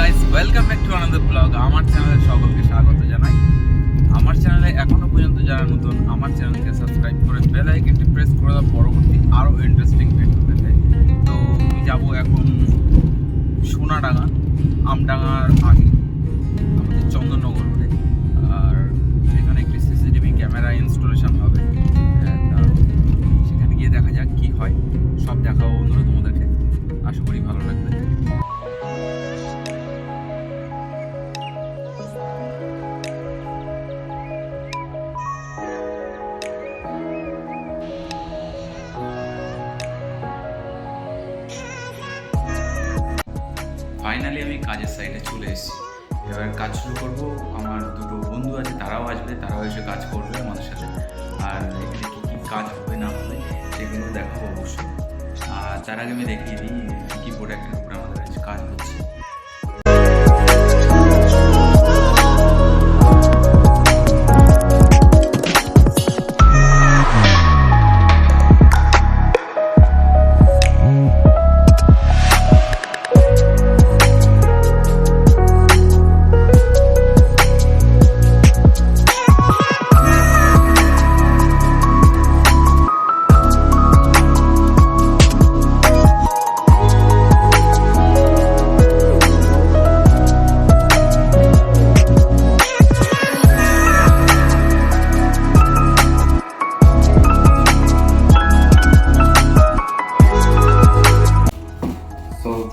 Guys, welcome back to another blog. আমার চ্যানেলে সকলকে স্বাগত জানাই। আমার চ্যানেলে এখনো পর্যন্ত যারা নতুন, আমার চ্যানেলকে সাবস্ক্রাইব করে বেল আইকনটি প্রেস করে দাও পরবর্তী আরও ইন্টারেস্টিং ভিডিও পেতে। তো আমি যাবো এখন সোনাডাঙ্গা, আমডাঙ্গার আগে আমাদের চন্দননগর রোডে। আর সেখানে একটি সিসিটিভি ক্যামেরা ইনস্টলেশন হবে। সেখানে গিয়ে দেখা যাক কী হয়, সব দেখাবো বন্ধুরা তোমাদেরকে। আশা করি ভালো লাগবে। ফাইনালি আমি কাজের সাইডে চলে এসেছি। এবার কাজ শুরু করবো। আমার দুটো বন্ধু আছে, তারাও আসবে, তারাও এসে কাজ করবে আমাদের সাথে। আর এখানে কী কী কাজ হবে না হবে সেগুলো দেখাবো অবশ্যই। আর তার আগে আমি দেখিয়ে দিই কী প্রোডাক্টের উপরে আমাদের আজ কাজ হচ্ছে।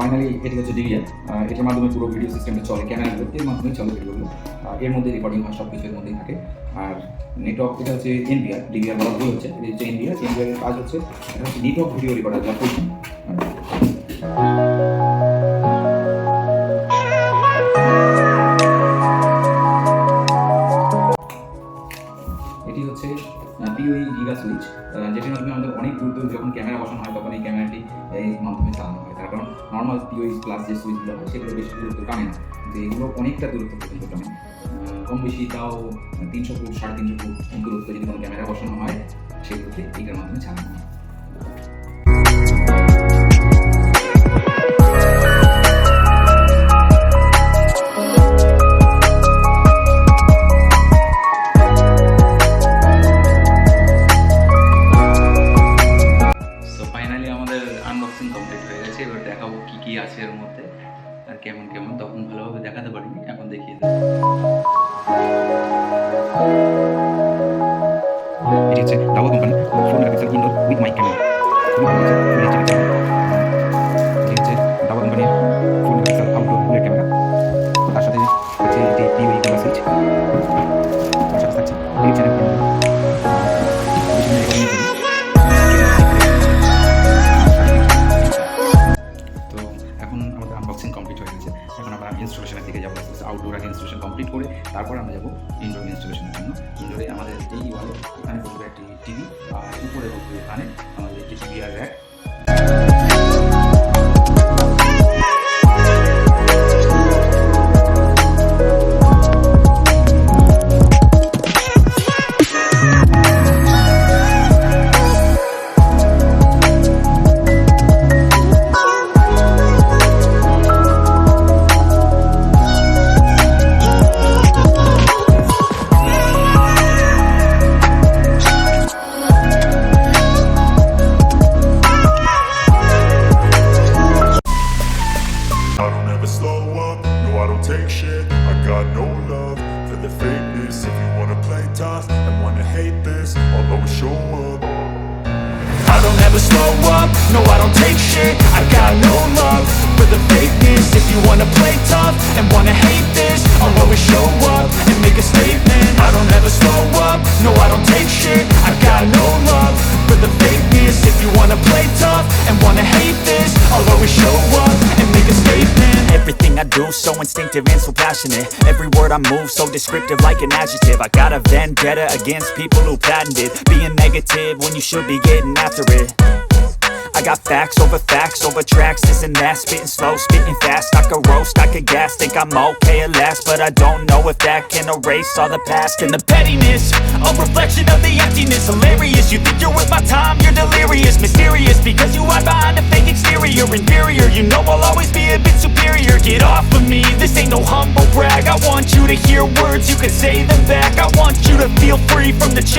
ফাইনালি এটি হচ্ছে ডিভিআর। এটার মাধ্যমে পুরো ভিডিও সিস্টেমটা চলে, ক্যামেরাগুলো এর মাধ্যমে চলে ভিডিওগুলো। এর মধ্যে রেকর্ডিং হয়, সব কিছু এর মধ্যেই থাকে। আর নেটওয়ার্ক এটা হচ্ছে এনভিআর, ডিভিআর বলা ভুল হচ্ছে, এটা হচ্ছে এনভিআর। এনভিআরের কাজ হচ্ছে এটা হচ্ছে নেটওয়ার্ক ভিডিও রেকর্ডার, যা করছি। এটি হচ্ছে পিওই গিগা সুইচ, যেটির মাধ্যমে আমাদের অনেক দূর দূর যখন ক্যামেরা বসানো হয় তখন এই ক্যামেরাটি এই মাধ্যমে চালানো হয়। তার কারণ নর্মাল পিওই প্লাস যে সুইচগুলো হয় সেগুলো বেশি দূরত্ব টানে না, যে এগুলো অনেকটা দূরত্ব পর্যন্ত টানে। কম বেশি তাও 300 ফুট 350 ফুট দূরত্ব যদি কোনো ক্যামেরা বসানো হয় সেগুলোকে এইটার মাধ্যমে চালানো হয়। আনবক্সিং কমপ্লিট হয়ে গেছে। এবার দেখাবো কি কি আছে এর মধ্যে আর কেমন কেমন। তখন ভালোভাবে দেখাতে পারিনি, এখন দেখিয়ে দেবো। এটি হচ্ছে Dahua company 4 megapixel indoor with mic camera. এটি হচ্ছে দাওয়া কোম্পানির 4 মেগাপিক্সেল আউটডোর বুলেট ক্যামেরা। তার সাথে হচ্ছে এটি পিওই ক্যামেরা সুইচ, তার সাথে থাকছে এই চ্যানেল। আনবক্সিং কমপ্লিট হয়ে গেছে। এখন আমরা ইনস্টলেশনের দিকে যাবো। আউটডোর আগে ইনস্টলেশন কমপ্লিট করে তারপর আমরা যাবো ইনডোর ইনস্টলেশনের জন্য। ইনডোরে আমাদের এই ওয়ালে এখানে বসবে একটি টিভি, আর উপরে বসবে এখানে আমাদের একটি টিভি আর rack. Take shit, I got no love for the fakeness. If you wanna play tough and wanna hate this, I'll always show up. I don't ever slow up, no I don't take shit. I got no love for the fakeness. If you wanna play tough and wanna hate this, I'll always show up and make a statement. I don't ever slow up, no I don't take shit. I got no love for the fakeness. If you wanna play tough and wanna hate this, I'll always show up and make a statement. Everything I do so instinctive and so passionate. Every word I move so descriptive like an adjective. I got a vendetta against people who patented being negative when you should be getting after it. I got facts over tracks, this and that. Spitting slow, spitting fast. I could roast, I could gas. Think I'm okay at last, but I don't know if that can erase all the past. And the pettiness, a reflection of the emptiness. Hilarious, you think you're worth my time, you're delirious. Mysterious, because you hide behind a fake exterior. Inferior, you know I'll always be a bit superior. Get off of me, this humble brag. I want you to hear words, you can say them back. I want you to feel free from the chains